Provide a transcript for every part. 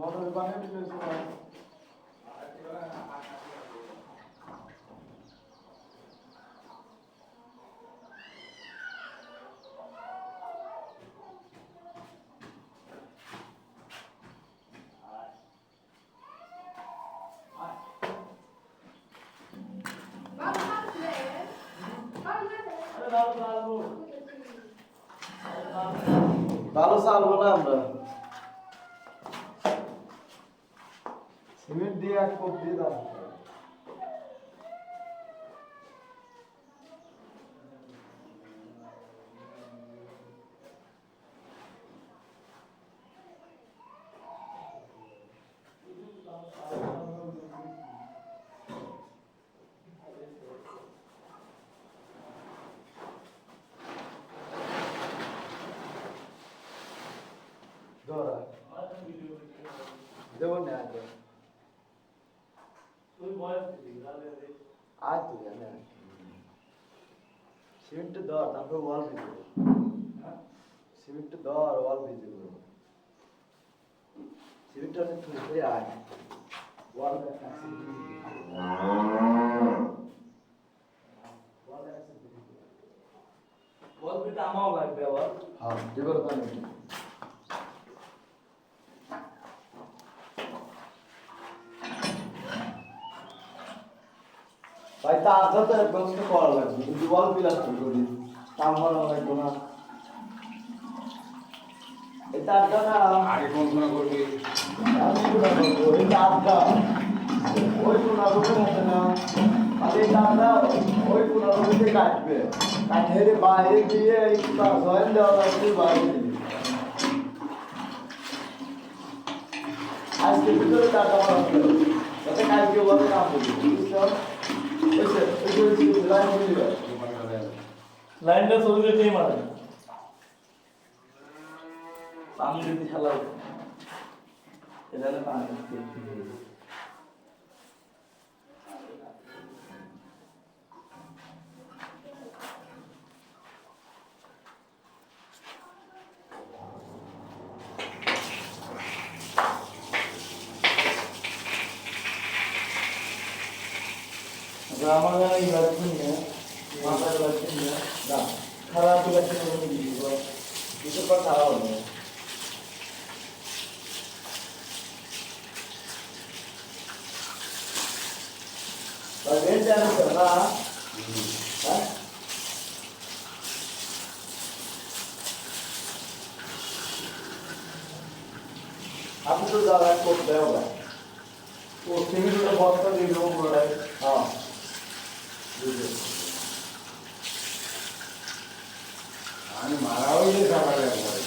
মোটরের পানি দিতেছে না। ভালো চালবো না আমরা সিমেন্ট দিয়ে এক কোপ দিয়ে দাও ধরা দেবো না আজ তুই জানে সিমেন্ট ধর তারপর ওয়াল ভিজে সিমেন্ট ধর ওয়াল ভিজে সিমেন্টটা একটু ধরে আয় ওয়াল বলবিটা আমাও লাগবে আবার হ্যাঁ দেবার পানি ভাই তার সাথে ব্যবস্থা করা লাগবে কিন্তু ওয়াল প্লাস্টার করি কাম করা লাগবে না এই তারটা না আগে কোন করবি আমি কোনা করবো এই তারটা ওই কোনা করবে না আর এই তারটা ওই কোনা করতে কাটবে কাঠের বাইরে গিয়ে এই জয়েন দেওয়া লাগবে বাইরে দিবে আজকে ভিতরে তারটা করা হবে যাতে কালকে বলে কাম করবে বুঝছো লাইনটা চলে যেতেই মারে পানি যদি খেলা এখানে পানি আমার এই লাগছেন না মাথায় লাগছেন না খারাপ লাগছেন না কিছু পর খারাপ হবে রেট জানো না হ্যাঁ আপনি তো যারা করতে হবে ও সিমিটার বস্তা দিয়ে দেবো বলে হ্যাঁ আমি মারা হইলে সকালে একবারে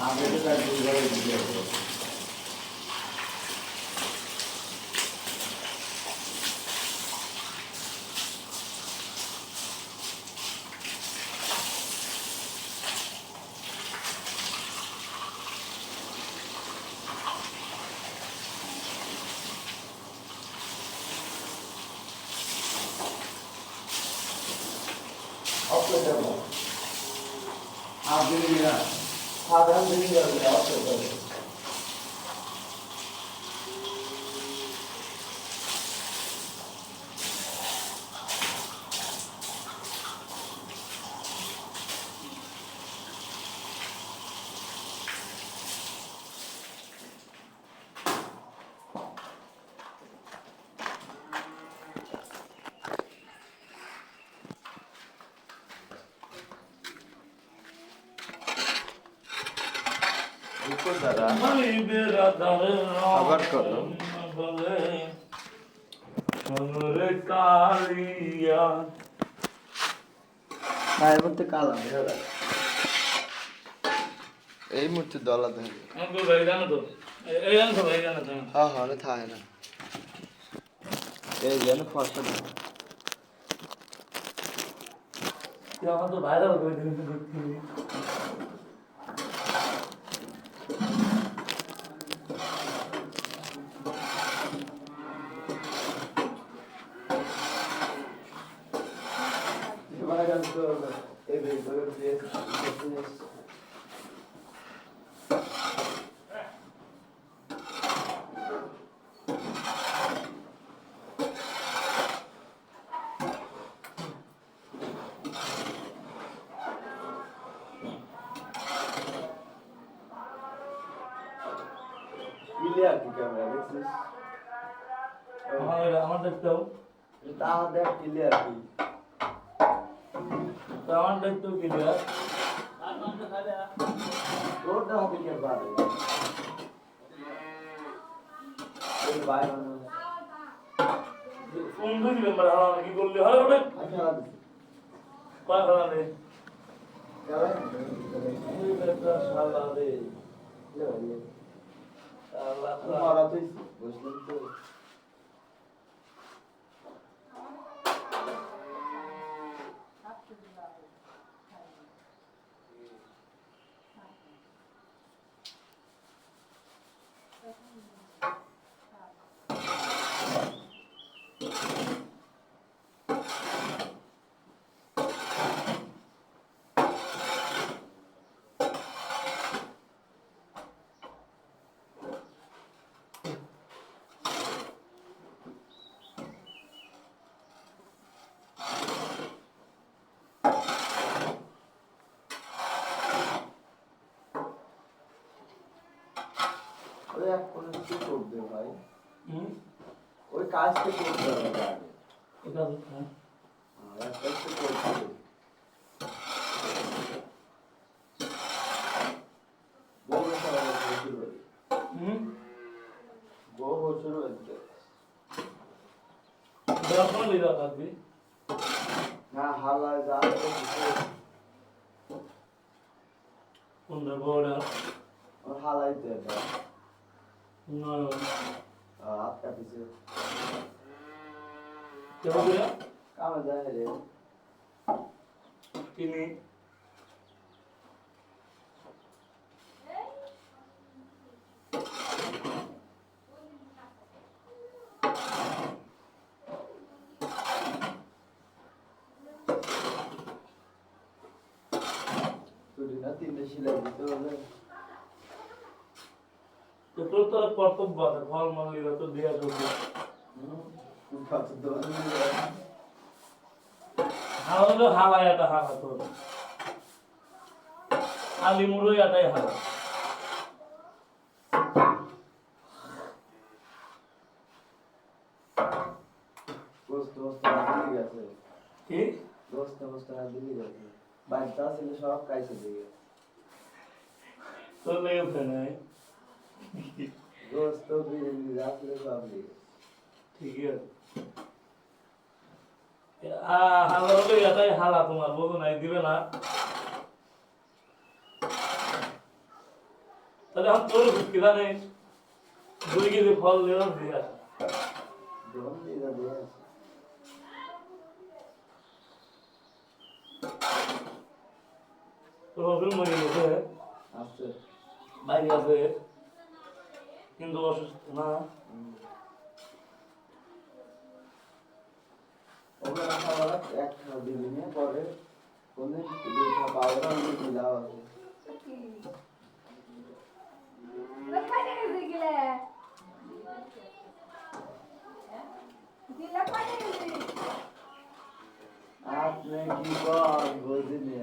আগে তো তার দুইবারে দিতে হবে অফ দেবো আর দিবি না সাধারণ দিন যাবে অফ দেবো আবার করো কালিয়া গায়ের মধ্যে কালা এই মুহূর্তে দলা থাকে আমাকে ভাই জানো তো এই জানো তো ভাই জানো তো হ্যাঁ হ্যাঁ থাকে না এই যেন ফসল তুই আমার তো ভাইরাল করে দিবি দেখছি ভাইরাল তো এই ভিডিও দিয়ে ক্লিয়ার কি ক্যামেরা দেখছিস আমার দেখতেও তা দেখ ক্লিয়ার কি আমার দেখতেও ক্লিয়ার তোরটা হবে কে পারে এই বাইরে ফোন ধরে মেম্বার হারা কি করলি হারা ওটা আচ্ছা কয় হারা রে যাবে এই একটা শালা রে শালা মারা তুই বুঝলি তো ওই এক কোন কিছু করবে ভাই ওই কাজটা করতে হবে আগে এটা হচ্ছে একটা কিছু করতে হবে বড় সবাই শুরু হবে বড় শুরু হচ্ছে দর্শন লিদা থাকবি না হালা যা কোন বড় ওর হালাই তো এটা না আটকা পিছে কেমন করে কামে যায় রে তিনি তুই না তিনটে সিলাই দিতে হবে তো তোর তো কর্তব্য আছে ফল মন্দির তো দিয়া চলবে কত দোকান হাওয়া হাওয়া এটা হাওয়া তোর আলি মুড়ই এটাই হাওয়া দোস্ত দোস্ত দিলি গেছে কি দোস্ত দোস্ত দিলি গেছে বাচ্চা ছিল সব কাইছে দিয়ে তোর লেগে ফেলে দোস্ত বিরিয়ানি রাখলে সব দিয়ে ঠিক আছে হালা হলে এটাই হালা তোমার বোঝো নাই দিবে না তাহলে আমি তোর কি জানে 2 কেজি ফল দিলাম দিয়ে দোকান দিয়ে দিয়ে তোর অফিস মরে গেছে আসছে বাইরে আছে কিন্তু অসুস্থ না ওগুলো খাবার এক দিনে পরে কোনে দুইটা পাউডার আমি দিলাম আছে আপনি কি কর বুঝিনি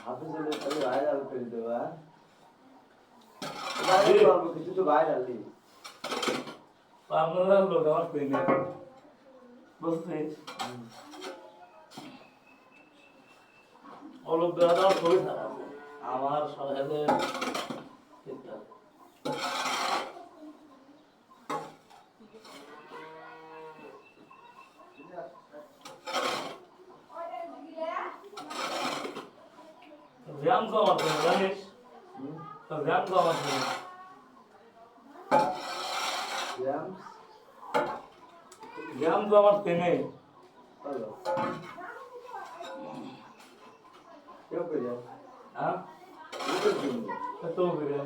হাতে চলে তাহলে ভাইরাল করে দেবা ভাইরাল করবো কিছু তো ভাইরালই আপনারা লোক আমার পেলে বুঝছিস অলোক দেওয়াটাও খুবই খারাপ আমার সহায়তে ঠিকঠাক জ্যাম কম আছে জানিস জ্যাম কম আছে Jams? জ্যাম তো আমার ট্রেনে Hello. কেউ করে হ্যাঁ কিসের জন্য? এত করে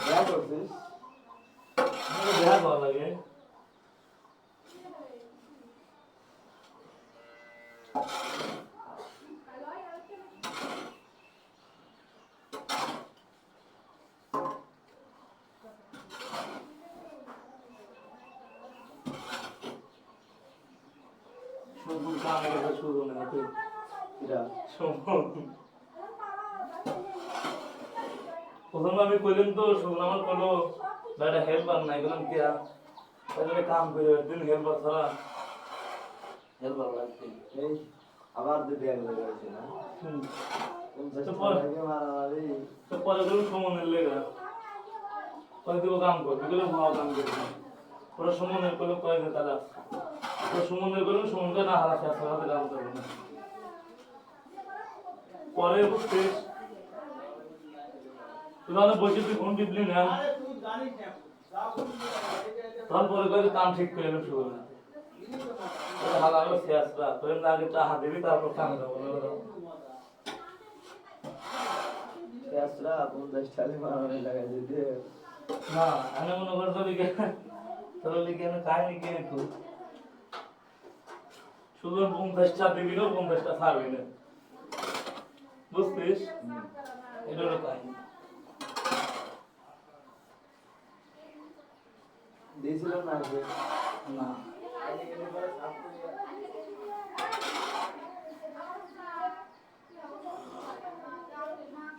যা করছিস আমাকে দেখা ভালো লাগে শুধু কামে গেছে শুরু না তুই এটা প্রথমে আমি কইলাম তো শুনুন আমার কোনো একটা হেল্পার নাই গেলাম কি তাহলে কাম করে দিন হেল্পার ছাড়া হেল্পার লাগবে এই আবার যে ব্যাগ লাগাইছে না তো পরে আগে মারামারি তো পরে ধরুন সমনের লেগা কয় দিব কাম করবে গেলে ভালো কাম করবে ওরা সমনের করলে কয় দিন তারা ওরা সমনের করলে সমনকে না হারা শেষ হাতে কাম করবে না পরে বুঝছিস তুই বসে তুই ফোন টিপলি না তারপরে কয়ে কাম ঠিক করে এলাম শুরু না হালা হলো শেষরা তোর আগে টাহা দিবি তারপর কাম দেবো ক্যাশরা 50 টাকা মারামারি লাগাই দিতে না আমি মনে করি তোর লিখে কাহিনী কে একটু শুধু 50টা দিবি না 50টা ছাড়বি না বুঝছিস এটা হলো কাহিনী দিয়েছিলাম না আগে না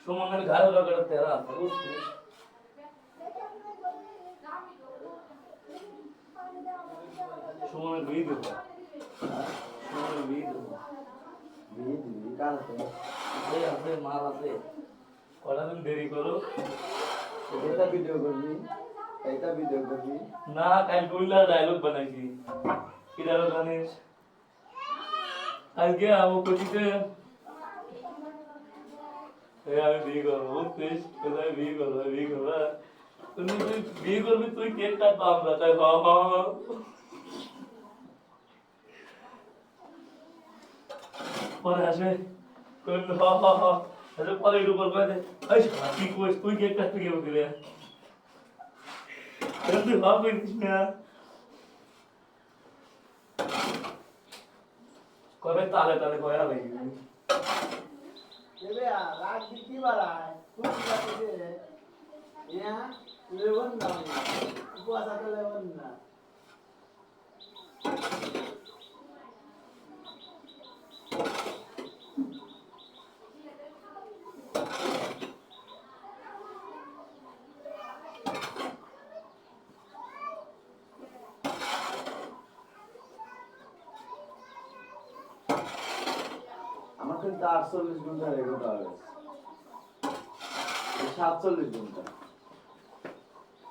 সুমনের ঘরে লগের তেরা আছে বুঝছিস সুমনের বিয়ে দেবো সুমনের বিয়ে দেবো বিয়ে দিবি কার হাতে এই আছে মাল আছে কটা দিন দেরি করো এটা ভিডিও করবি এটা ভিডিও করবি না কাল কইলা ডায়লগ বানাইছি কি ডায়লগ জানিস আজকে আমো কইতে এই আমি বিয়ে করবো বুঝছিস কোথায় বিয়ে করবো তুই বিয়ে করবি তুই কেক কাটবো আমরা তাই পরে আসবে পরে একটু পর কয়ে কি কইস তুই কেক কাটতে কেউ দিলে তুই হবে না কবে তালে তালে কয়া লাগি এবে রাত কি বাড়ায় কোন জায়গা থেকে ইয়া লেবন না উপবাস আছে লেবন না আমার কিন্তু 48 ঘন্টা রেকর্ড হবে 47 ঘন্টা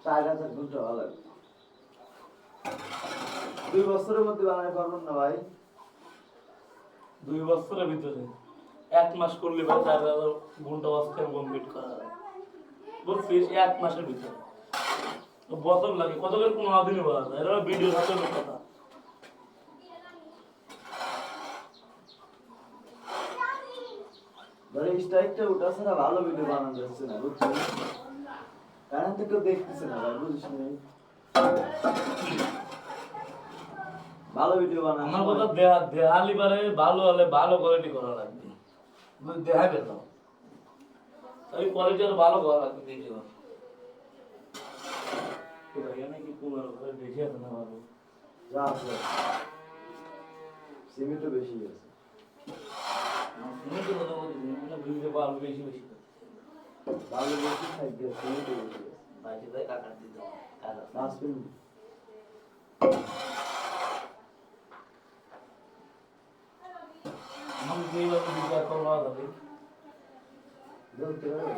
4000 ঘন্টা ভালো লাগবে 2 বছরের মধ্যে বানাতে পারবেন না ভাই 2 বছরের ভিতরে 1 মাস করলে ভাই 4000 ঘন্টা অস্কার কমপ্লিট করা যায় বুঝছিস 1 মাসের ভিতরে বছর লাগে কত করে 15 দিনে বলা যায় এটা ভিডিও হাতে কথা ধরে স্ট্রাইকটা ওটা ছাড়া ভালো ভিডিও বানানো যাচ্ছে না বুঝছিস কারণ তো কেউ দেখতেছে না ভাই বুঝিস না ভালো ভিডিও বানানো আমার কথা দেহালি বারে ভালো হলে ভালো কোয়ালিটি করা লাগবে বুঝ দেখাবে না এই কোয়ালিটি আর ভালো করা লাগবে ভিডিও তো ভাই নাকি তোমার ঘরে দেখে আছে না ভালো যা আছে সিমেন্টও বেশি আছে তুমি তো কথা বলছি না ভিডিও ভালো বেশি বেশি ভালো বেশি থাকবে সিমেন্টও বেশি আছে বাইরে যায় কাকার দিতে কাজ ডাস্টবিন আমি যেইভাবে বিচার করবো যাবে করতে পারে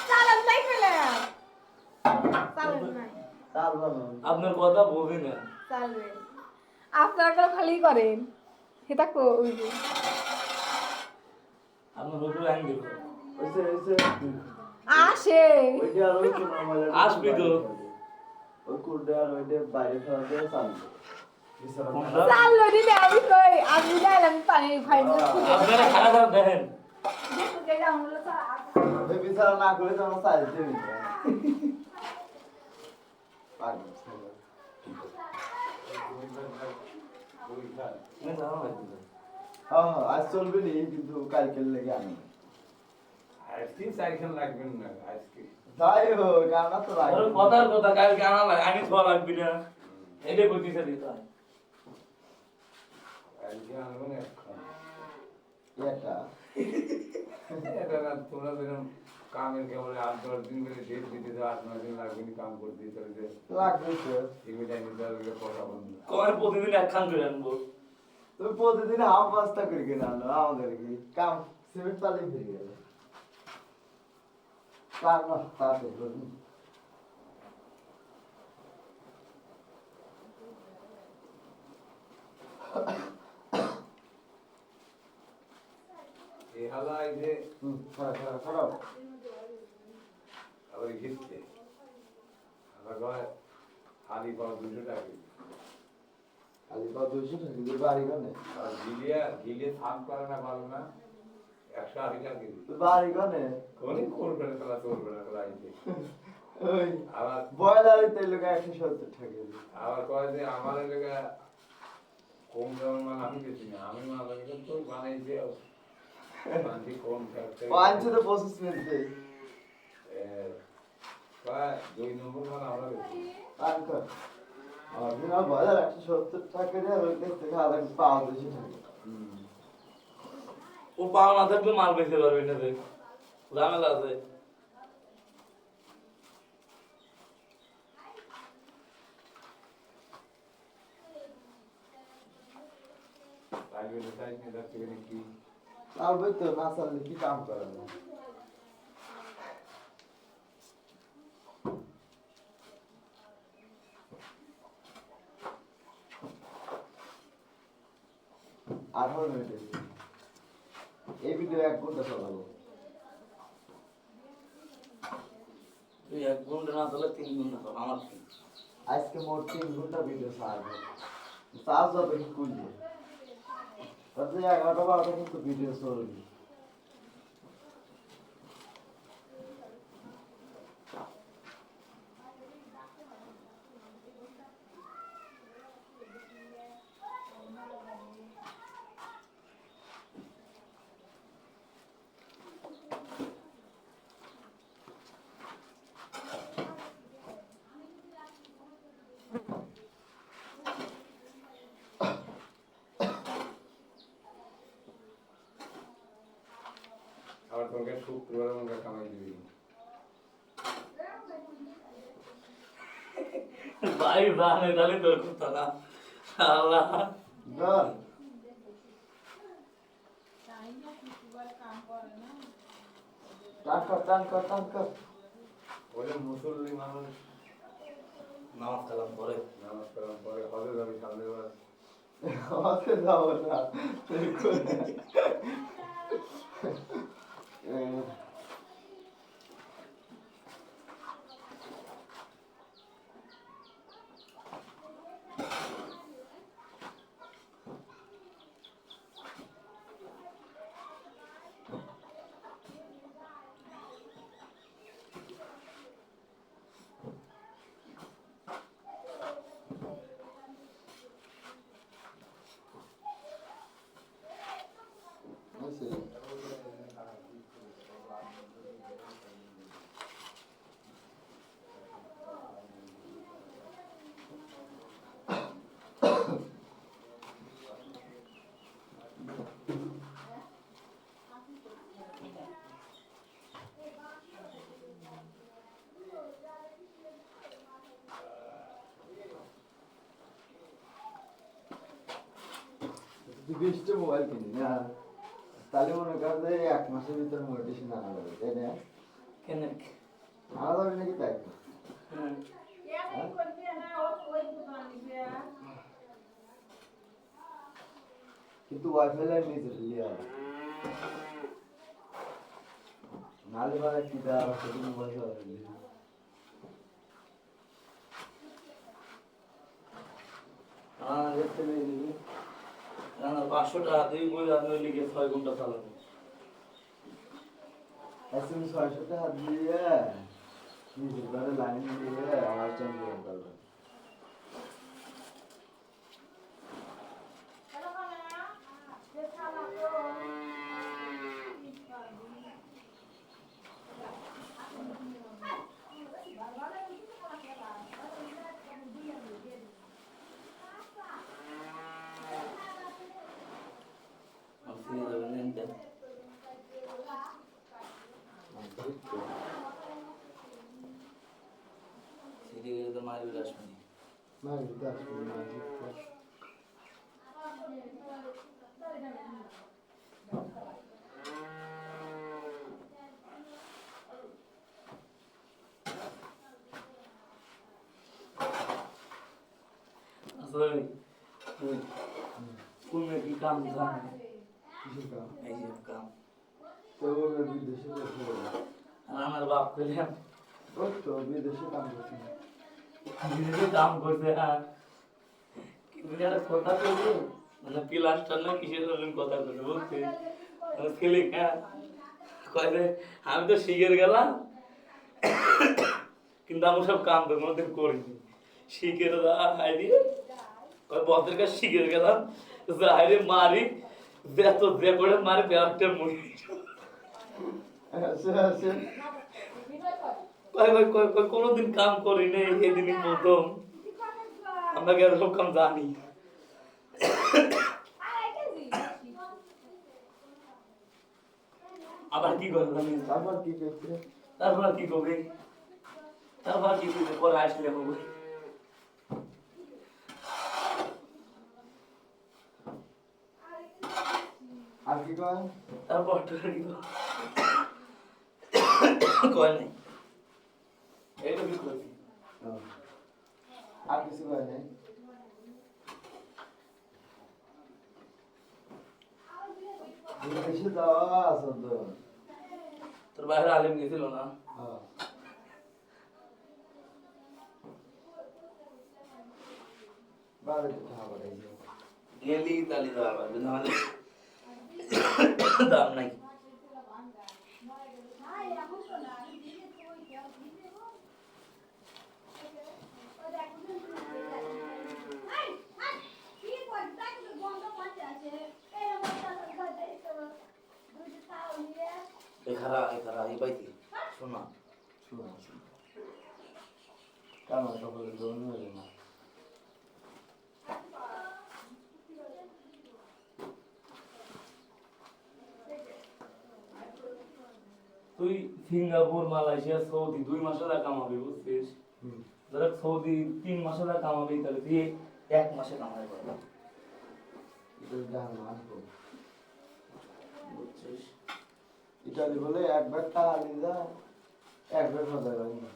চালান নাই ফেলাম চালান নাই তার ভালো আপনার কথা বুঝি না। চালবে আপনারা কেন খালি করেন সেটা কই আপনার হুজুর আইন দিব। ওইসে ওইসে আসে ওইটা আর ওই কোন আমাদের আসবি তো। ওই কুড়টা আর ওইটা বাইরে ফেলা দিয়ে চালবে কোনটা? চাললো দিলে আমি কই আমি যাইলাম পানি খাই না আপনারা খারাপ খারাপ দেখেন। দেখো যে আমরা ওই বিচারা না করে তো আমার চাইতে নিতে পাগল ছেলে। আমি জানো না কিন্তু। হ্যাঁ হ্যাঁ আজ চলবে নি কিন্তু কালকের লেগে আমি আজকে সাইকেল লাগবেন না আজকে যাই হোক আমরা তো রাখি ওর কথার কথা কালকে আনা লাগে আমি ছোয়া লাগবি না। এটা বুঝিছে দিতে হয়। আজকে আনবেন এখন এটা এটা না তোমরা যেরকম কামের কেবল 8-10 দিন করে ডেট দিতে দাও 8-9 দিন লাগবে নি কাম করতে তাহলে যে লাগবে তো এগুলো নিতে হবে কথা বন্ধ কয় প্রতিদিন একখান করে আনবো। তুমি প্রতিদিন হাফ পাঁচটা করে কিনে আনো আমাদের কি কাম সিমেন্ট পালি ফিরে গেল কার না তাতে করুন এই হালাই যে খারাপ খারাপ খারাপ আবার ঘিরছে আবার কয় হালি পাওয়া 200 টাকা আলি পা 200 টাকা দিয়ে বাড়ি গনে আর গিলিয়ে থাম করে না ভালো না 180 টাকা কেজি বাড়ি গনে কোনই করবে না তারা চলবে না তারা আইছে ওই আবার বয়লারের তেল লোক 170 টাকা কেজি আবার কয় যে আমার এলাকা কম দামের মাল আমি বেশি না আমি মাল আমি তো বানাইছি বানাইছি কম থাকতে পাঁচশো তো 25 মিনিট কয় 2 নম্বর মাল আমরা বেশি আর কর আর বিনা বয়লার 170 টাকা দিয়ে আর ওই থেকে আলাদা পাওয়া 200 টাকা ও পাওয়া না থাকলে মাল বেচতে পারবি না দেখ। ঝামেলা আছে। লাগবে তো তাই নিয়ে যাচ্ছে কি আর বই তো না চাললে কি কাম করে না আর হল এই ভিডিও 1 ঘন্টা চালাবো তুই 1 ঘন্টা না চলে 3 ঘন্টা চল আমার কি? আজকে মোট 3 ঘন্টা ভিডিও ছাড়বো চার্জ হবে কি করবে তাতে 11টা 12টা কিন্তু ভিডিও চলবে আবার তোকে শুক্রবার মনে কামাই দিবি ভাই জানে তাহলে তোর কথা না। আল্লাহ ধর টান কর বলে মুসল্লি মানুষ নামাজ কালাম করে। নামাজ কালাম পরে হজে যাবে সামনে বার আমাকে যাবো না হয়েছে? তুই 20টা মোবাইল কিনি না, তাহলে মনে কর যে 1 মাসের ভিতর মোটিভেশন আনা যাবে, তাই না? কেন? আনা যাবে নাকি তাই? হ্যাঁ। কিন্তু ওয়াইফাই লাইন নিতে দিলি আর নালে বারে কি দা আর সেদিন মোবাইল চালাবি। দেখতে নেই দিবি। 500 টাকা দিয়ে বই আপনি লিখে 6 ঘন্টা চালাবে। এসএমএস 600 টাকা দিয়ে নিজের ঘরে লাইন দিয়ে আমার চ্যানেল করবে। সিরিয়ালে তো মারি রাসমানি। না এটা আসলে না ঠিক। আসলে কোন কি কাম জানে? কিসের কাম? এই যে কাম। তো বিদেশে করছে। আর আমার বাপ কইলাম ওই তো বিদেশে কাম করছে। বিদেশে কাম করছে হ্যাঁ। কিন্তু একটা কথা কইলো মানে প্লাস্টার না কিসের জন্য কথা কইলো বলতে ছেলে হ্যাঁ কয় যে আমি তো শিখে গেলাম কিন্তু আমি সব কাম তো কোনোদিন করিনি শিখে হাইরি কয় বদের কাছে শিখে গেলাম হাইরে মারি এত যে করে মারি ব্যাগটা মুড়ি আছে আছে কয় কয় কয় কয় কোনোদিন কাম করিনি এদিনই প্রথম আমরা গেলে সব কাম জানি আবার কি করে জানি তারপর কি করছে? তারপর কি করবে তারপর কি করবে পরে আসলে হবে আর কি কয়? তারপর কি কয় নাই এইটা কি করছি আর কিছু কয় নাই? বিদেশে যাওয়া আছে তো। তোর বাইরে আলিম গেছিল না হ্যাঁ। বাইরে তো খাওয়া বাড়াইছে। গেলি তালি দেওয়া পারবে নাহলে দাম নাই এখারা এই পাইতি শোনা শোনা কামার কাপড়ের দোন হয়ে না। তুই সিঙ্গাপুর মালয়েশিয়া সৌদি 2 মাসে টাকা কামাবি বুঝছিস যারা সৌদি 3 মাসে টাকা কামাবি তাহলে তুই 1 মাসে কামাই পারবি এটা জান মানবো। বুঝছিস ইতালি বলে একবার টাকা লিজা একবার মজা হয় না।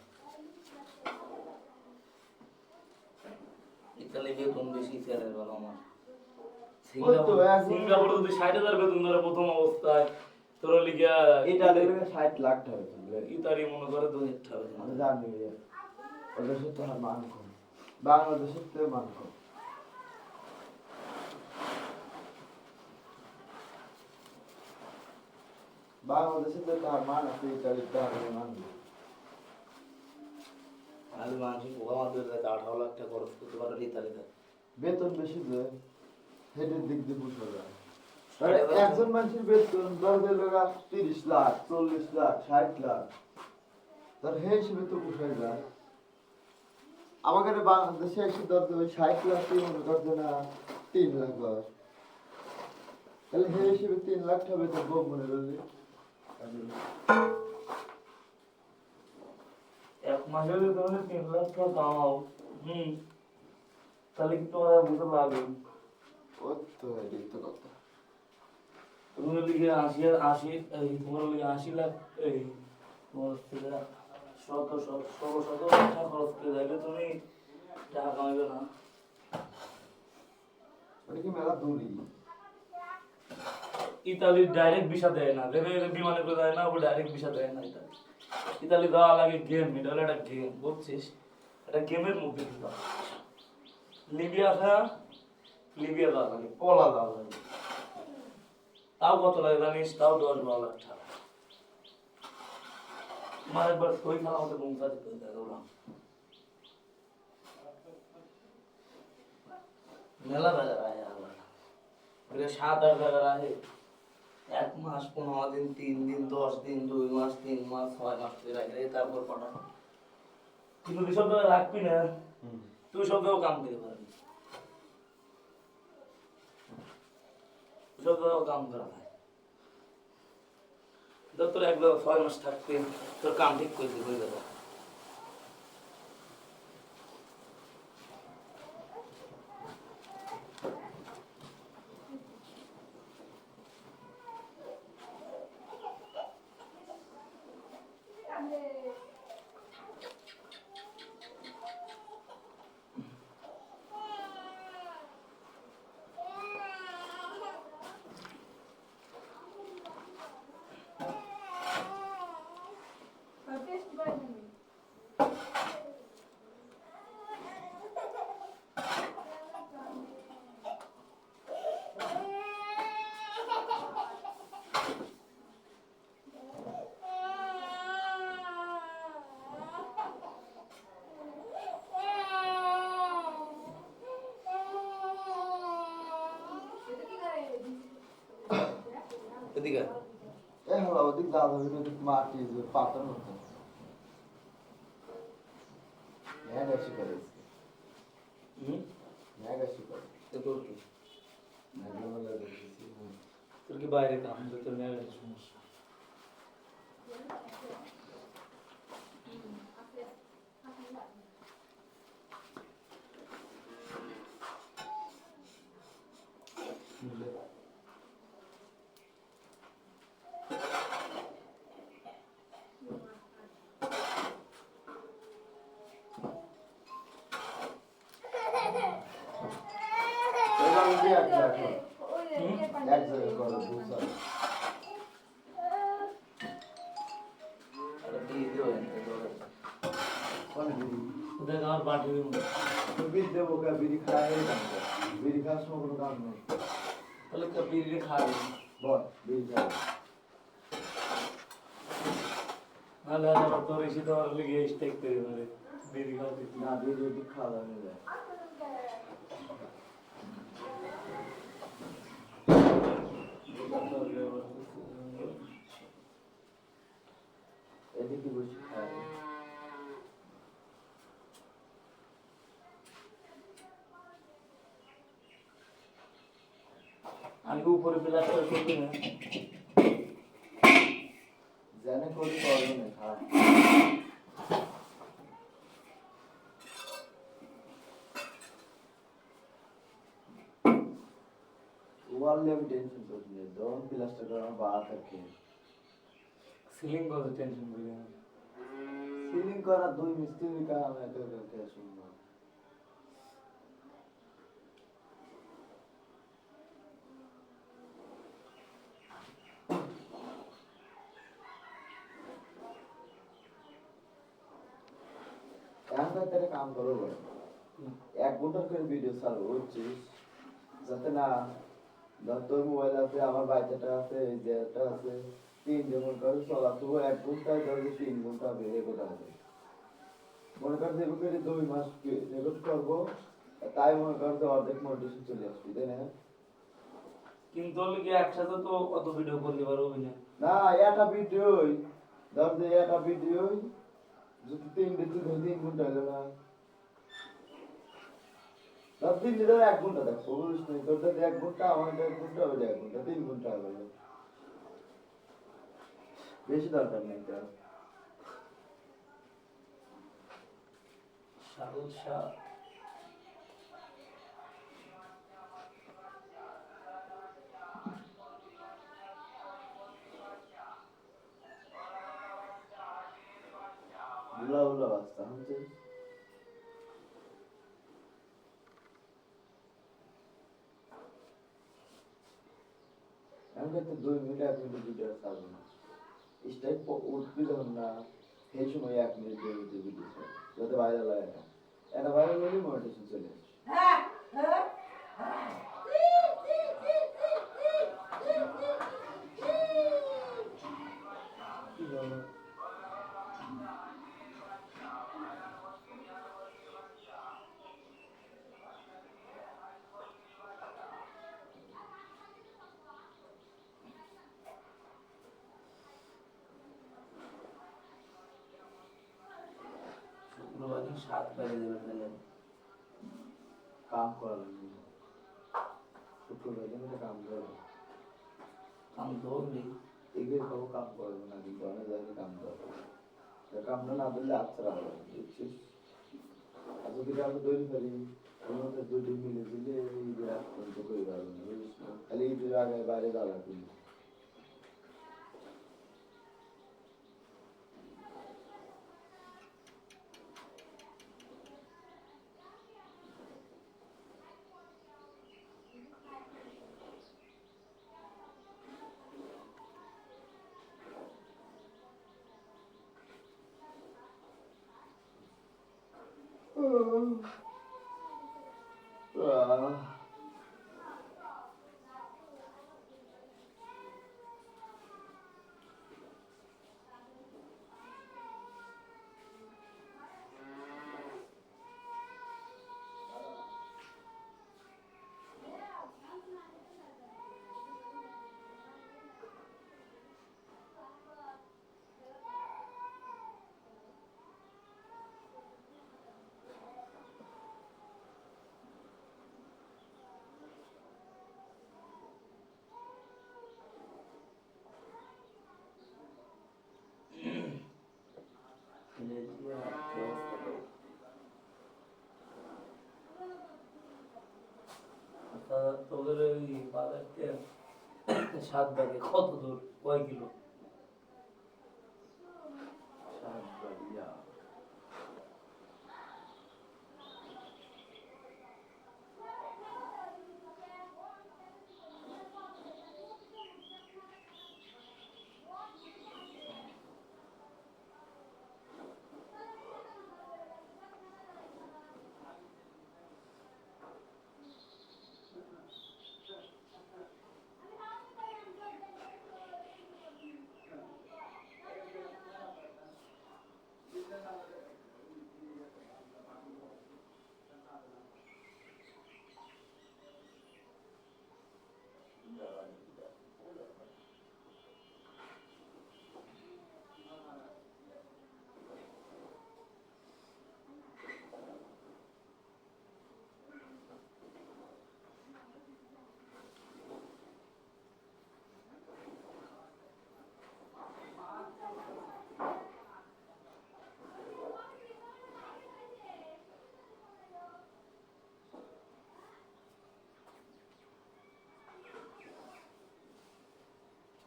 ইতালি বেতন বেশি স্যারের ভালো আমার ওই তো এখন- সিঙ্গাপুরে যদি 60,000 বেতন ধরে প্রথম অবস্থায় তোর লিগা ইতালি 60 লাখ টাকা তুলবে। ইতালি মনে করে 2,000 টাকা আমি জানি রে। ওদেশে তো আর মান কম। বাংলাদেশের তো মান কম। বাংলাদেশে তো তার মান আছে, ইতালির তো আর মান নেই। আমি মানুষ পোকা মারতে 18 লাখ টাকা খরচ করতে পারো ইতালিতে বেতন বেশি যে হেডের দিক দিয়ে পুষা যায়। একজন মানুষের বেতন ধরবে লোকা 30 লাখ 40 লাখ 60 লাখ তার হে হিসেবে তো পোষায় যায় আমাদের বাংলাদেশে এসে ধরতে ওই 60 লাখ মনে করছে না 3 লাখ হয় তাহলে হে হিসেবে 3 লাখ হবে তো বউ মনে করবে এক মাসে যদি তুমি 3 লাখ টাকা কামাও তাহলে কি তোমার আর বুঝতে লাগবে ও তো এটাই তো কথা তুমি লিখে 80 লাখ এই তোমার থেকে শত টাকা খরচ করে যাইলে তুমি টাকা কামাইবে না ওটা কি মেলা দূরই ইতালির ডাইরেক্ট ভিসা দেয় না রেলে বিমানে করে দেয় না ও ডাইরেক্ট ভিসা দেয় না ইতালি দেওয়া লাগে গেম এটা হলো একটা গেম বুঝছিস একটা গেমের মধ্যে দিতে হবে লিবিয়া দেওয়া লাগে পলা দেওয়া লাগে তাও কত লাগে জানিস তাও 10-12 লাখ টাকা আমার একবার সই খাওয়া আমাকে বংশা দিতে দেখলাম মেলা বাজার আয় আবার 7-8 টাকার আহে 1 মাস 15 দিন 3 দিন 10 দিন 2 মাস 3 মাস 6 মাস করে রাখলে তারপর পাঠানো কিন্তু তুই সব জায়গায় রাখবি না তুই সব জায়গায় কাম করতে পারবি সব জায়গায় কাম করা হয় তোর একবার 6 মাস থাকতে তোর কাম ঠিক করে দিবে হয়ে যাবে এদিকে এ হলো ওদিক যাওয়া যাবে ওদিক মাটি যে পাতার মতো হ্যাঁ বেশি করে হ্যাঁ বেশি করে তোর কি মেঘলা দেখেছি তোর কি বাইরে কাম তোর মেয়ের সমস্যা এবার কি এক লাখ এক জায়গায় করে বুঝা কোনে বিড়ি দেখ আমার বাটি বিড়ি দেবো কা বিড়ি খায় বিড়ি খাওয়ার সময় কোনো কাম নেই তাহলে বিড়ি খাবি বল বিড়ি খায় নাহলে আবার তোর এসে তোমার লিগে স্টেক করে মানে বিড়ি খাওয়া দিচ্ছি না বিড়ি ওদিক খাওয়া দাওয়া যায় এদিকে বসে খায় আমি উপরে প্লাস্টার করতে না জানে করি করবে না খারাপ ওয়ালে আমি টেনশন করছি না দম প্লাস্টার করা বাদ থাকে সিলিং করতে টেনশন করি না সিলিং করা দুই মিস্ত্রি কাম একা একা শুনবো এখন তেরে কাম করো বলে 1 ঘন্টা করে ভিডিও চালু হচ্ছিস যাতে না ধর তোর মোবাইল আছে আমার বাচ্চাটা আছে এই যেটা আছে 3 যেমন করে চলা তো 1 ঘন্টায় ধর 3 ঘন্টা বেড়ে গোটা আছে মনে কর যে করে 2 মাস রেকর্ড করবো তাই মনে কর যে অর্ধেক মোটিভেশন চলে আসবে তাই না কিন্তু হলে কি একসাথে তো অত ভিডিও করতে পারবো না। না একটা ভিডিওই ধর যে একটা ভিডিওই যদি 3 ঘন্টা হলো না ধর 3 দিন 1 ঘন্টা দেখ বুঝিস নি তোর যদি 1 ঘন্টা আমার 1 ঘন্টা ওইটা 1 ঘন্টা 3 ঘন্টা হলো বেশি দরকার নেই তার শারদ শাহ উলা উলা বাস্তা হচ্ছে আমি তো 2 মিনিট 1 মিনিট ভিডিও ছাড়বো না স্টাইপ উঠবি তখন না সেই সময় 1 মিনিট ভিডিও ছাড়বো যাতে ভাইরাল হয় এটা ভাইরাল হলে মনিটাইজেশন চলে আসে কি বলো? শুক্রবার দিন 7 বাজে দেবে তাহলে কাম করা লাগবে শুক্রবার দিন একটা কাম করবো কাম ধরবি। এগুলো সব কাম করবো না কিন্তু অনেক জায়গায় কাম করবো কামটা না ধরলে আচ্ছা হবে বুঝছিস আর যদি কামটা তৈরি করি ওর মধ্যে 2 দিন মিলে দিলে ঈদের আগ পর্যন্ত করে পারবো না বুঝিস না খালি ঈদের আগে বাইরে যাওয়া লাগবে তোদের ওই বাজারতে 7 বাজে কত দূর কয় কিলো? সাতবাড়িয়া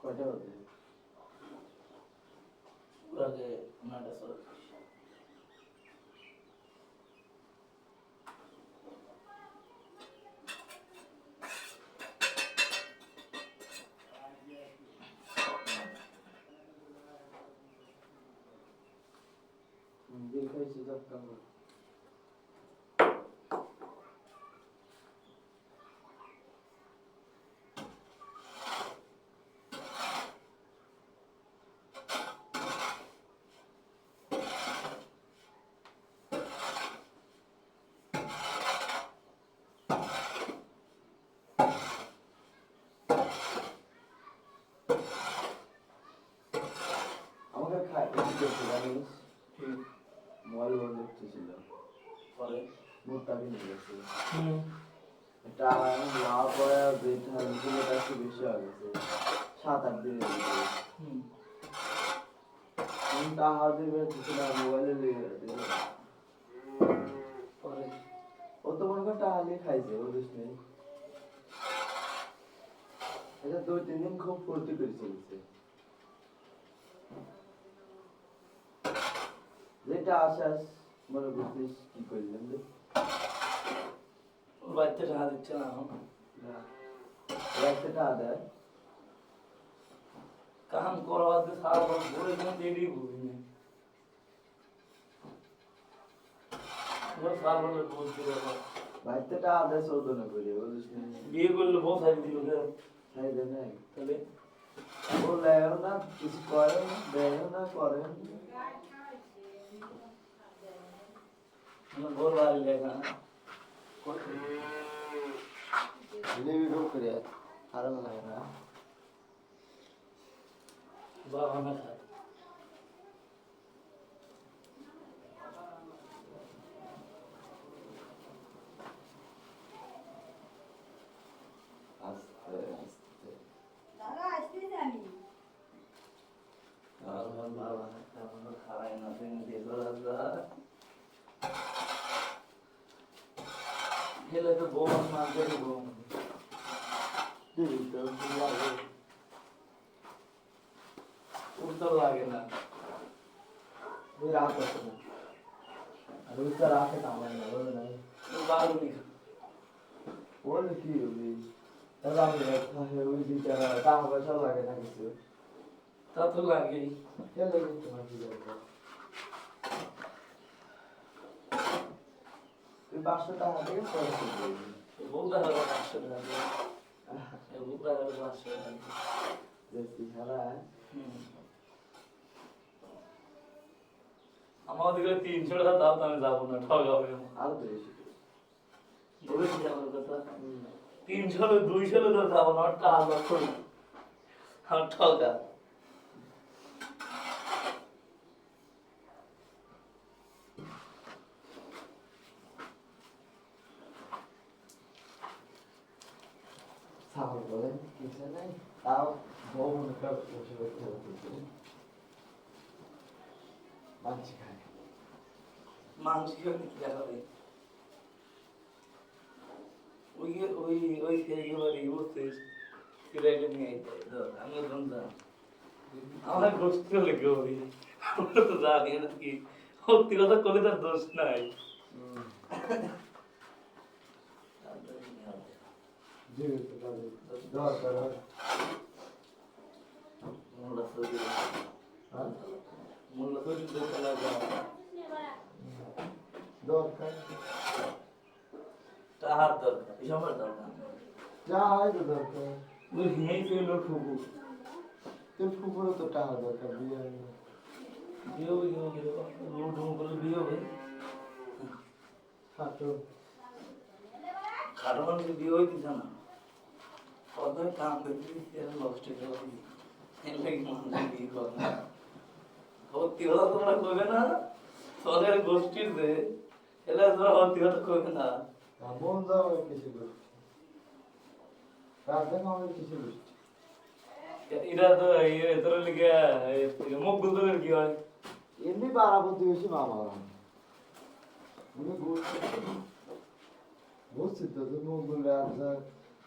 কয়টা বাজে আগে 9টা 34। বিল খাইছি সব কাম ছিল পরে মুখটা কিনে গেছে হুম এটা লাভ করে বেটা দিলে একটু বেশি হয়ে গেছে 7-8 দিনের ভিতরে হুম কোনটা হাতে বেরোচ্ছিল মোবাইলে লেগে গেছে পরে ও তো মনে হয় টাকা নিয়ে খাইছে ও দোষ নেই এটা 2-3 দিন খুব ফুর্তি করে চলছে যেটা আশ্বাস মনে করছিস কি করলেন রে ওর বাড়িতে টাকা দিচ্ছে না এখন একটা টাকা দেয় কাম করবাতে সারা বছর ঘুরে কিন্তু এটাই বুঝি না সারা বছর বলতে বাড়িতে টাকা দেয় চোদনা করে ও দোষ নেই বিয়ে করলে বউ সারি দিল খাই দেয় নাই তাহলে ও লেও না কিছু করে না দেয়ও না করে না বউ বাড়ি লেখা লিবি রোগ করে হারাম লাগে না বাবা না খায় আস্তে আস্তে আর আমার বাবা না খায় আমার খায় না তুমি দিয়ে রাজা হেলে তো বউ মানতে দিব দিবি তো লাগে উত্তর লাগে না ওই রাত আছে না আর ওই তো রাতে কামাই না বলে নাই বারুনি বলে কি হবি তাহলে আমি ওই বিচারা টাকা পয়সা লাগে না কিছু তা তো লাগেই চলে তোমার কি যাবে তুই 500 টাকা থেকে খরচ করবি বউটা হলো 500 টাকা বউটা হলো 500 টাকা বেশি খারা আমার দিকে 300 টাকা দাও তো আমি যাবো না ঠগাবে আরো বেশি বলেছি আমার কথা 300 200 তো যাবো না টাকা লক্ষ আমার ঠগা ছাগল বলে কিছু নাই তাও বউ মনে কর বসে করতে হচ্ছে মাছ খায় মাংস খেয়ে কি দেখাবে ওই ওই ওই খেয়ে বাড়ি বসছিস সিলেটে নিয়ে আমি জানতাম আমার গোষ্ঠী হলে কেউ আমরা তো জানি না কি সত্যি কথা করলে তার দোষ নাই দরকার মোল্লা সৌদি মোল্লা সৌদি দোকান দরকার তাহার দরকার এই সময় দরকার যা হয় তো দরকার ওই হিয়াই ছিল ঠুকু তোর ফুকুরও তো টাকা দরকার বিয়ে হয় না বিয়ে হবে লুট করে বিয়ে হবে খাটো খাটো মানুষ বিয়ে হইতেছে না কত কাম করতে নষ্ট করে এর লাগে মানুষ বিয়ে করে না সত্যি কথা তোমরা কইবে না তোদের গোষ্ঠীর যে এলা তোমরা সত্যি কথা কইবে না মন যাও কিছু করছি রাত দেখো আমি কিছু করছি এটা তো তোর লিগে মুখ গুলতে কি হয় এমনি পাড়া প্রতিবেশী মামা আমি বুঝছি তো তুমি বললে আপনার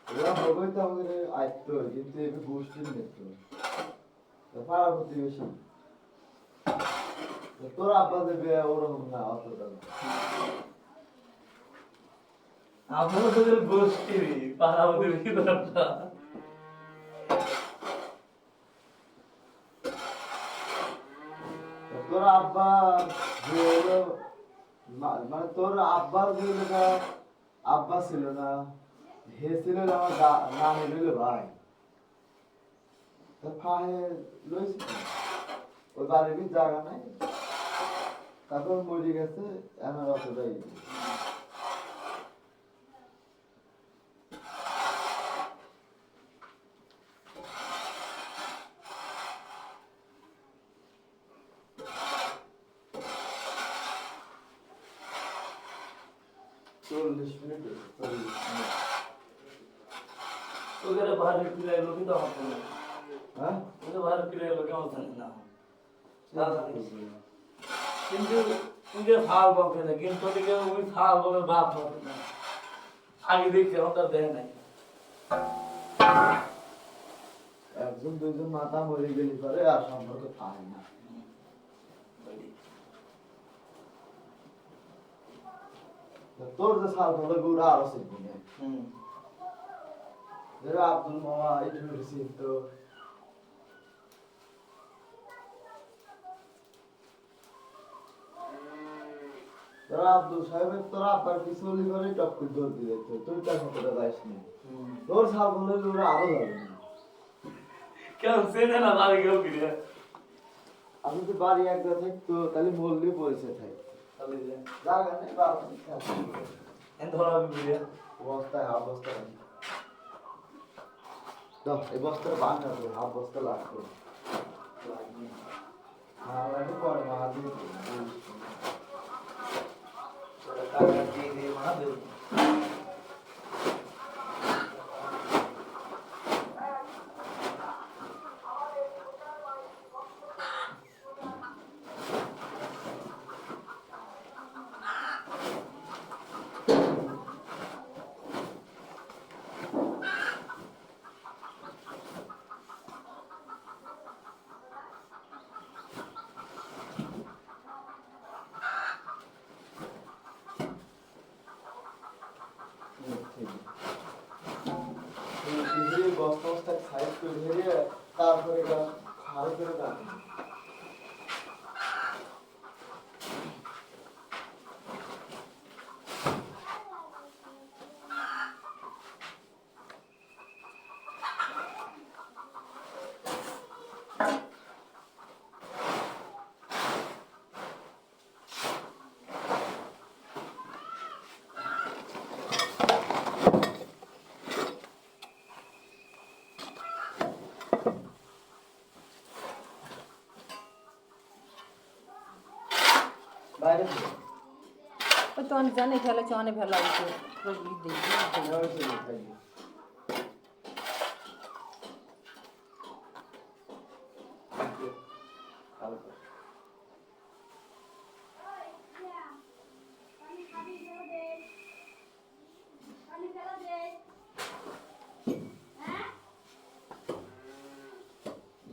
ওরা হবেই তো আমাদের আয়ত্ত কিন্তু এবার গোষ্ঠীর নেত্র পাড়া প্রতিবেশী তোর আব্বা দেবে ওরকম না অতটা না আমরা তোদের গোষ্ঠী পাড়াবদের ভিতরটা তোর আব্বা যে হলো মানে তোর আব্বার যে হলো আব্বা ছিল না হে ছিল আমার নাম হইল ভাই তা ফাহে লইছি ওই বাড়ির জায়গা নাই তারপর মরে গেছে আমার অতটাই 40 মিনিট হয়েছে, 40 মিনিট। ওখানে ভারী প্লেয়ার লোকই তো আমার সঙ্গে হ্যাঁ ওদের ভারী প্লেয়ার লোক আমার সঙ্গে না দাদা কিন্তু তুই ফাল বল খেলে কিন্তু ওদিকে ওই ফাল বলের ভাব হবে না আগে দেখছি আমার তার দেয় নাই একজন দুইজন মাথা মরে গেলে পরে আর সম্পর্ক থাকে না। তোর যে সাল হলো গুড়া আরো শিখবি না। আব্দুল মামা একটু তো তোরা আব্দুল সাহেবের তোরা আব্বার পিছলি করে টক্কর দৌড় দিয়ে দিত, তুই তার সাথে যাইস নি। তোর সাল হলো গুড়া আরো যাবে না। কেন চেনে না বাড়ি কেউ কিনে আমি তো বাড়ি একবার থাকতো তাহলে বললেই পরিচয় থাকে। তাহলে যে জায়গা নেই বাবা এন ধরা বিয়ে বস্তায় হাফ বস্তা রাখি। দাও এই বস্তাটা বাঁধা করে হাফ বস্তা লাগবে। হ্যাঁ লাগে পরে মা দিয়ে টাকা দিয়ে দিয়ে মা দেব বস্তা বস্তা সাইড করে ধরে তারপরে খাড়ি করে রাখি। বাইরে ওই তো অনেক জানে ফেলে অনেক ফেলা হয়েছে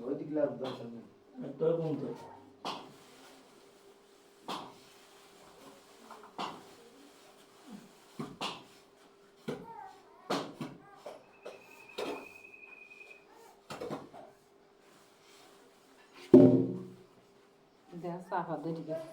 ওই দিকে লাভ দরকার নেই। একটা বলতে দেখ সাফা দিয়ে ঠিক আছে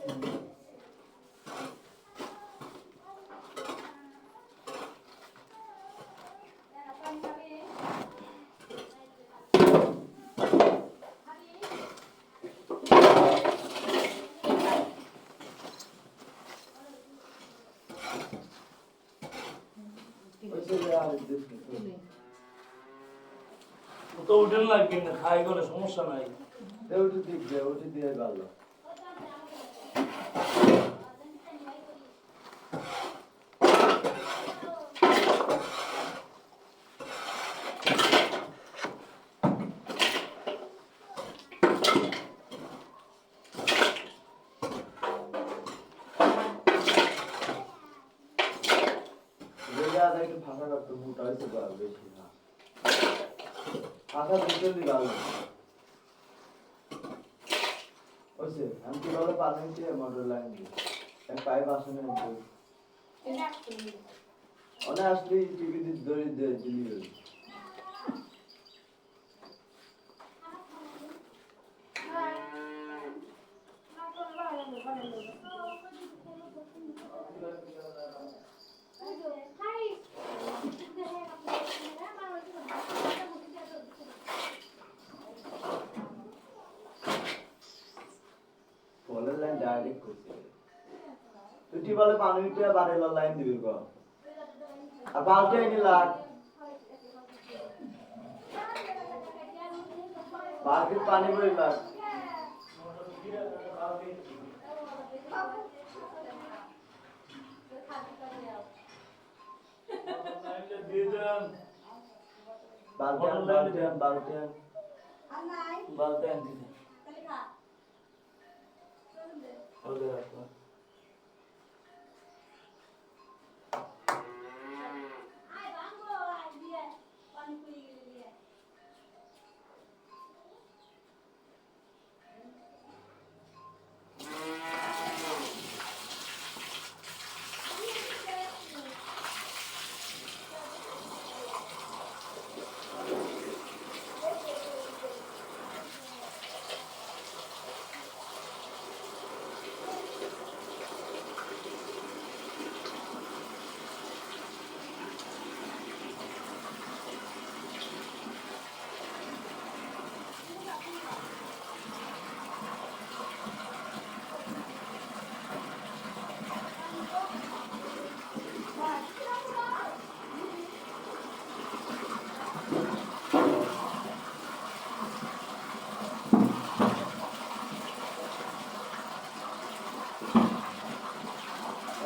ওই ছেলে আর দেশ তো উঠেন না কিন্তু খাই করে সমস্যা নাই ওটি দিক দিয়ে ওটি দিয়ে গেল। একটু ফাঁকা রাখতো মোটা হয়েছে বেশি না ফাঁকা দিতে গেল ওইসে আমি কি বলে 5 ইঞ্চি মোটর লাইন দিয়ে পাইপ আসে না অনেক আসলে টিভি ধরে দিলি পলের লাইন ডাইরেক্ট করছে তুই বলে পানি উঠে বাড়ির লাইন দিবি গো আর বালতি এনে লাগ বালতির পানি বই লাগ দিয়ে দেন। বারোটিয়ান বালতি আনছি না। ওদের রাখো।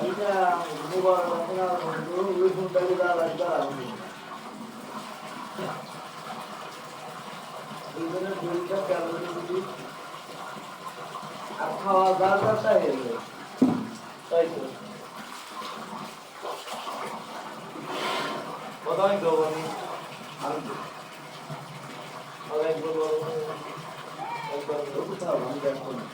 এইটা মোবাইল রাখা বন্ধু ওই ফোনটা দিয়ে লাগবে এইখানে দুইটা ক্যামেরা দিবি আর খাওয়া দাওয়াটা হেলে তাই তো। কোথায় দেবো আমি? আর একবার বলো। একবার বলো। কোথাও আমি দেখো না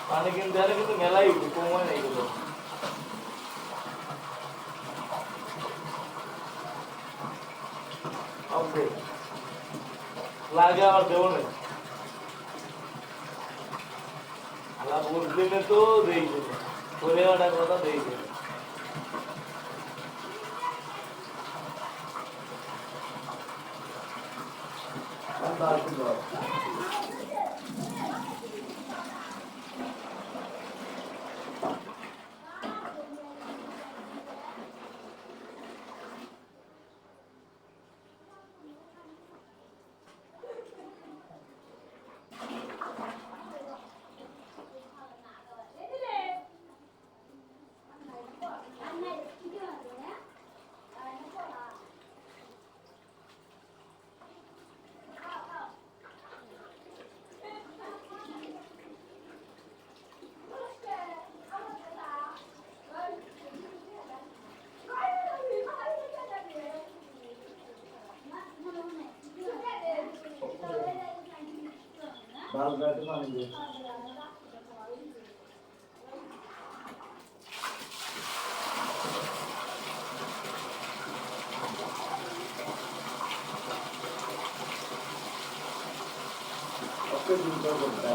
পানি কিনতে হলে কিন্তু মেলাই কময় নেই এগুলো। ওকে লাগে আবার দেবো না। আলা বুঝলে তো দেই দেবে করে ওটা কথা দেই দেবে। আমি বাড়তে যাও ভালো গাড়ি পানি দিয়ে ওকে দিন করতে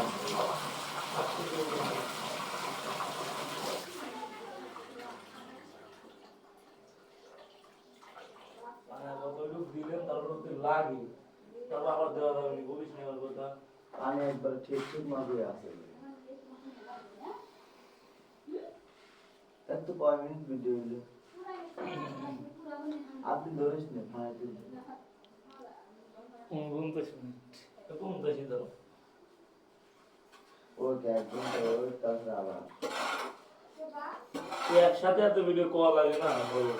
কতটুকু দিলেন তারপর তো লাগে তারপর আবার দেওয়া যাবে না বলিস না আমার কথা। পানি একবার ঠিক মাঝে আছে এত কয় মিনিট ভিডিও হলো আপনি ধরিস না ফাইতে 49 মিনিট 49 ধরো। ওকে একদম ওর কাছে আবার একসাথে এত ভিডিও কল লাগে না বলো।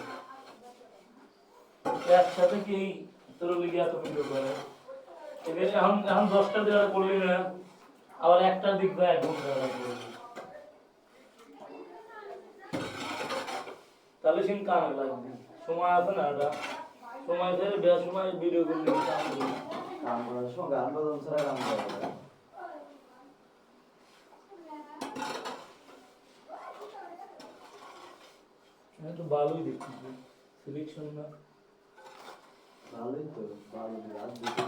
একসাথে কি তোর লিগে এত ভিডিও করে এদের এখন এখন 10টা দেওয়া করলি না আবার একটার দিক দিয়ে 1 ঘন্টা লাগবে তাহলে সিন কামে লাগবে সময় আছে না এটা সময় ধরে বেশ সময় ভিডিও করলে কাম করার সঙ্গে আন্দোলন ছাড়া কাম করা যায় একটু ভালোই দেখছি সিলেকশন না ভালোই তো ভালো রাত দিতে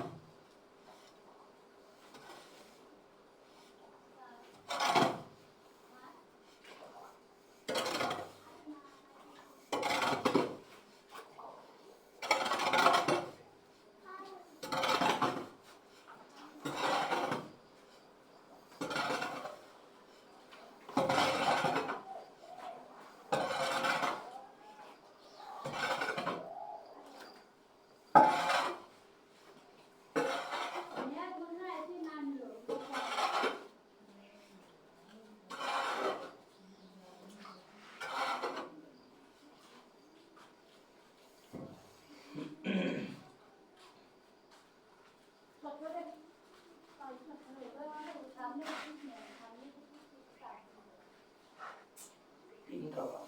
পিঙ্ক কালার।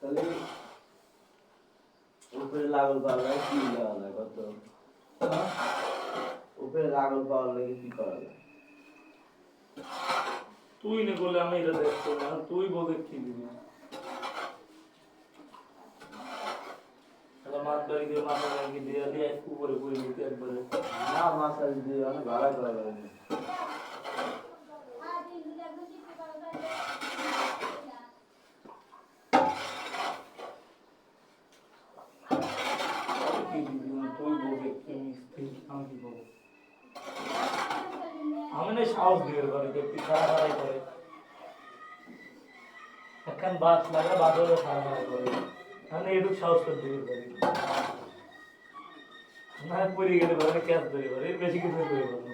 তাহলে উপরে লাগল পাওয়া যায় কি দেওয়া যায় কত? উপরে লাগল পাওয়া লাগে কি করা যায়? তুই না করলে আমি এটা দেখবো না, তুই বলে কি দিবি? মাছ বাড়ি দিয়ে মাথা লাগিয়ে দিয়ে দিয়ে উপরে করে দিতে একবারে। না মাসাজ দিয়ে অনেক ভাড়া করা লাগে। কি দিবি না, তুই বলে কি মিস্ত্রি, আমি কি বলবো? আমি না সাহস দিয়ে পারি দেখতে খারাপ হারাই করে এখন বাস লাগা বাদলে খারাপ হারাই করে আমি এটুকু সাহস করে দিয়ে পারি না পড়ে গেলে ঘরে ক্যাশ ধরে পারে বেশি কিছু করে পারবো না।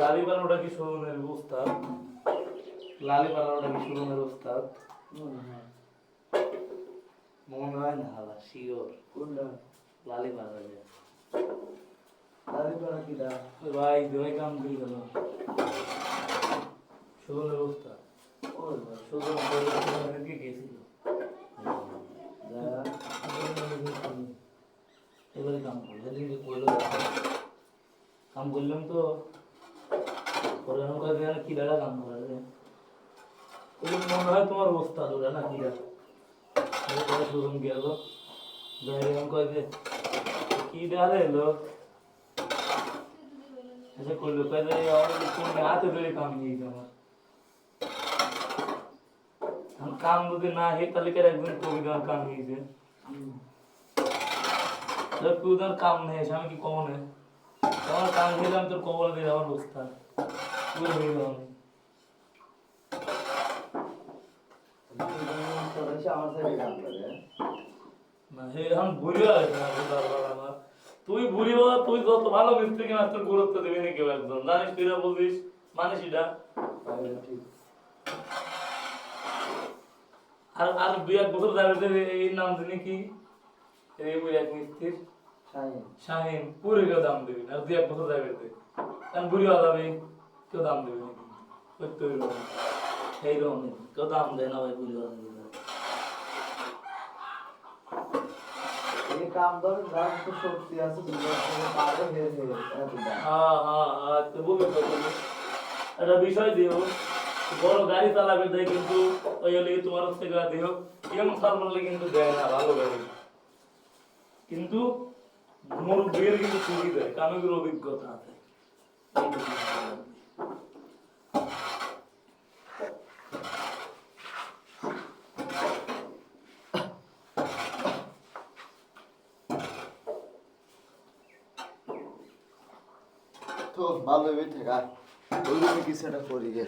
লালি পালাটা কি শোরুমের উস্তাদ? লালি পালাটা কি শোরুমের উস্তাদ? মনে হয় না হালা শিওর কোনটা? লালি পালা যে দাদি করা কি দা? ভাই দুই কাম দিয়ে গেল শোরুমের উস্তাদ ওই শোরুমের কি গেছিল যা এবারে কাম করলো সেদিন কইলো কাম করলাম তো পরে আমি কয়েক জানে কিলারা কাম করে মনে হয় তোমার ওস্তাদ ওরা না কিরা শোরুম গেল আমি কয়েক কি ডালে লোক ऐसे করলো কয়েক কোন হাতে ধরে কাম নিয়েছে আমার কাম যদি না হয় তাহলে কেন একদিন কবিতার কাম নিয়েছে তুই তোর কাম নেই আমি কি কমন है তোমার কাম দিলাম তোর কবল দিয়ে আমার অবস্থা পুরো হয়ে গেল আমার সাথে কাম করে না হে हम ভুলে আছে না আমার তুই ভুলিও তুই যত ভালো মিস্ত্রি কিনা তোর গুরুত্ব দিবি না কেউ একদম জানিস তুই না বলছিস মানিস এটা ঠিক আর আর দুই এক বছর যাবে এই নাম জানি কি এই ওই এক মিস্ত্রি শাহিন শাহিন পুরো কেউ দাম দেবে আর দুই এক বছর যাবে কারণ বুড়ি হওয়া যাবে কেউ দাম দেবে নাকি ওই তৈরি এইরকম কেউ দাম দেয় না ভাই বুড়ি হওয়া যাবে এই কাম ধর যার তো শক্তি আছে পারে হেরে এত দাম হ্যাঁ তো বলবে একটা বিষয় দিও বড় গাড়ি চালাবে দেয় কিন্তু ওই হলে তোমার হচ্ছে গা দিও এমন সার্ভারলে কিন্তু দেয় না ভালো গাড়ি কিন্তু মোর বিয়ের কিন্তু চুরি দেয় কামের অভিজ্ঞতা আছে তো ভালোই থাকা ওই জন্য কিছু একটা করি গে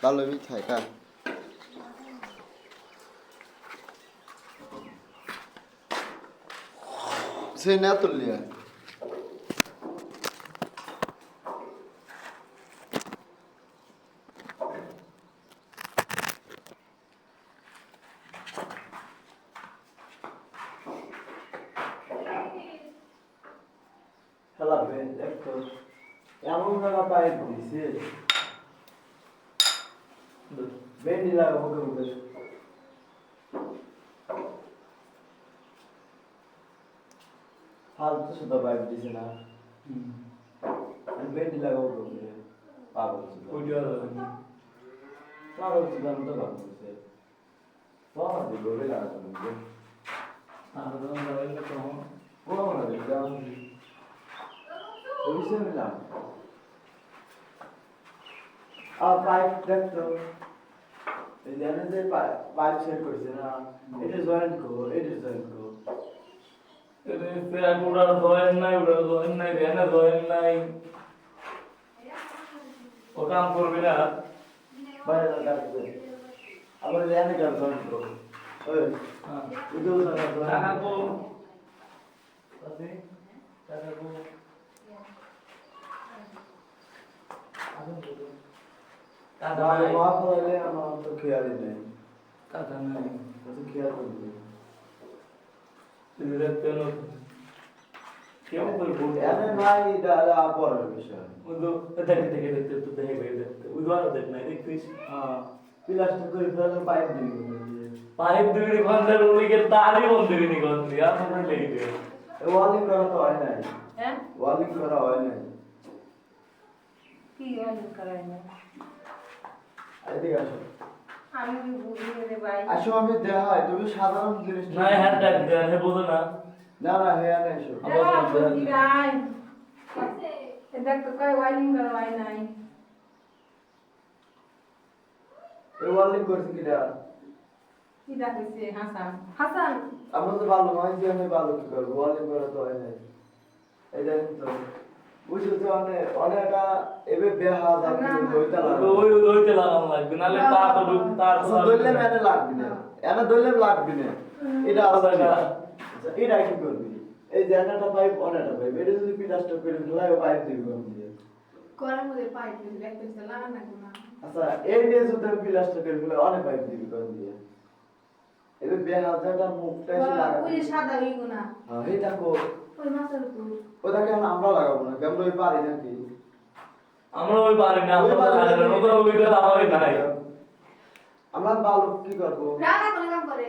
ভালোই থাকা সে না তুললিয়া খেলাবে দেখো এমন জায়গা পায়ে দিছে বেন্ডি লাগাবো ওকে ফালতু শুধু পাইপ দিছে না আমি বেটি লাগাবো বলছে পাগল ছিল ওইটা পাগল ছিল আমি তো ভালো করছে বাবা দিব বে লাগাতো না আর দাঁড়াইলে তো ও না দিলাম ওইসে নিলাম আর পাইপ দেখতো এই জানে যে পাইপ সেট করছে না এটা জয়েন্ট করো এটা জয়েন্ট করো ওটার জয়েন নাই ওটার জয়েন নাই রেনা জয়েন নাই ও কাম করবি না বাইরে ডাকবে আবার জানে কার জয়েন্ট করো ওই হ্যাঁ উদো না টাকা কো আছে টাকা কো টাকা আর নাই মা বলে আমার তো খেয়ালই নেই টাকা নাই তো খেয়াল করবি তুই কেন কেউ করবো এনে নাই দাদা পরের বিষয় উদো দেখে দেখে দেখতে তো দেখে দেখে দেখতে উদোয়ার দেখ নাই দেখছিস হ্যাঁ প্লাস্টিক করে ফেলে পাইপ দিবি পাইপ দিবি ঘন্টার উড়িকে তারই বন্ধ দিবি ঘন্টা আর মনে লেগে দিবে ওয়ালিং করা তো হয় নাই হ্যাঁ ওয়ালিং করা হয় নাই কি অনেক করাই না এদিকে আসো আমি কি বুঝি রে ভাই আসো আমি দেখাই তুমি সাধারণ জিনিস না হ্যাঁ ডাক দে হে বোঝো না না না হ্যাঁ না এসো বুঝি রাই এটা তো কই ওয়াইলিং করवाई নাই এই ওয়ালিং করছি কিটা কি ডাকছে হাসান হাসান আমরা তো ভালো নয় যে আমি ভালো কি করবো ওয়ালিং করা তো হয় নাই এই দেখেন তো বুঝছো তো অনেকটা এবে বেহা যাবে হইতা লাগবে ওইতে লাগানো লাগবে নালে তার তো তার তো দইলে মানে লাগবে না এনা দইলে লাগবে না এটা আছে না এটা কি করবি এই জায়গাটা পাইপ অনেকটা পাইপ এটা যদি প্লাস্টার করে ফেলাই পাইপ দিবি কোন দিয়ে করার মধ্যে পাইপ দিলে একটা লাগা না কোনা আচ্ছা এই দিয়ে যদি প্লাস্টার করে ফেলাই অনেক পাইপ দিবি কোন দিয়ে এবে বেহাজাটা মুখটা এসে লাগা ওই সাদা এই গুনা হ্যাঁ এটা কো ওই মাছের কো ওটাকে আমরা লাগাবো না আমরা ওই পারি নাকি আমরা ওই পারি না আমরা পারি না ওদের অভিজ্ঞতা আমাদের নাই আমরা ভালো কি করবো রানা কোন কাম করে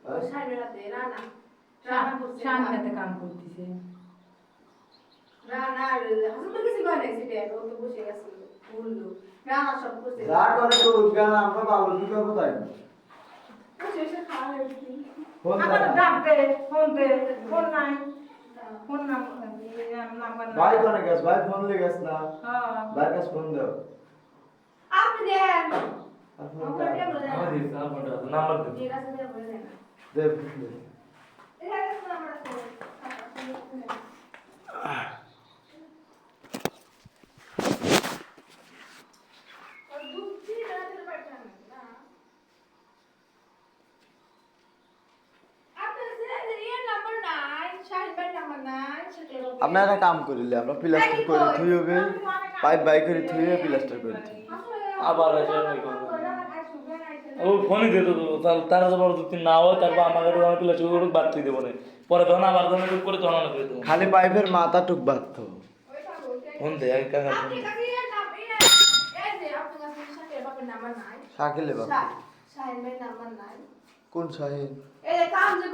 ওই সাইডে রাতে রানা রানা করছে শান্তিতে কাম করতেছে রানা হাসুন তো কিছু করে নাই সেটা ও তো বসে গেছিল বললো রানা সব করছে যা করে তো গান আমরা ভালো কি করবো তাই বসে বসে খাওয়া হয়েছে ফোন আমার দে ডাক দে ফোন নাই ফোন নাম্বার ভাই কোনে গেছ ভাই ফোন লে গেছ না হ্যাঁ ভাই কাছে ফোন দাও আপনি দেন আর ফোন ওকে দাও। বলে দেন আমাদের নাম্বার দে ঠিক আছে দিয়ে বলে দেন দে ফোন দে। এটা আছে নাম্বার আছে আর দুধ দিয়ে রাতে পাঠান না আপনার এর নাম্বার নাই শাহিন ভাই নাম্বার নাই সেটা আমরা একটা কাম করিলে আমরা প্লাস্টার করে থুই হবে পাইপ বাই করে থুই হবে প্লাস্টার করে থুই আবার এসে ওই কথা ও ফোনই দিত তো তার জবর দুদিন না হয় তারপর আমাকে আমি প্লাস ওগুলো বাদ দিয়ে দেবো না পরে তখন আবার ধরনের টুক করে তখন করে দেবো খালি পাইপের মাথা টুক বাঁধতো ফোন দে এক কাকা ফোন দে। শাকিলে বাপ শাহিন ভাই নাম্বার নাই কোন শাহিন এই কাম যে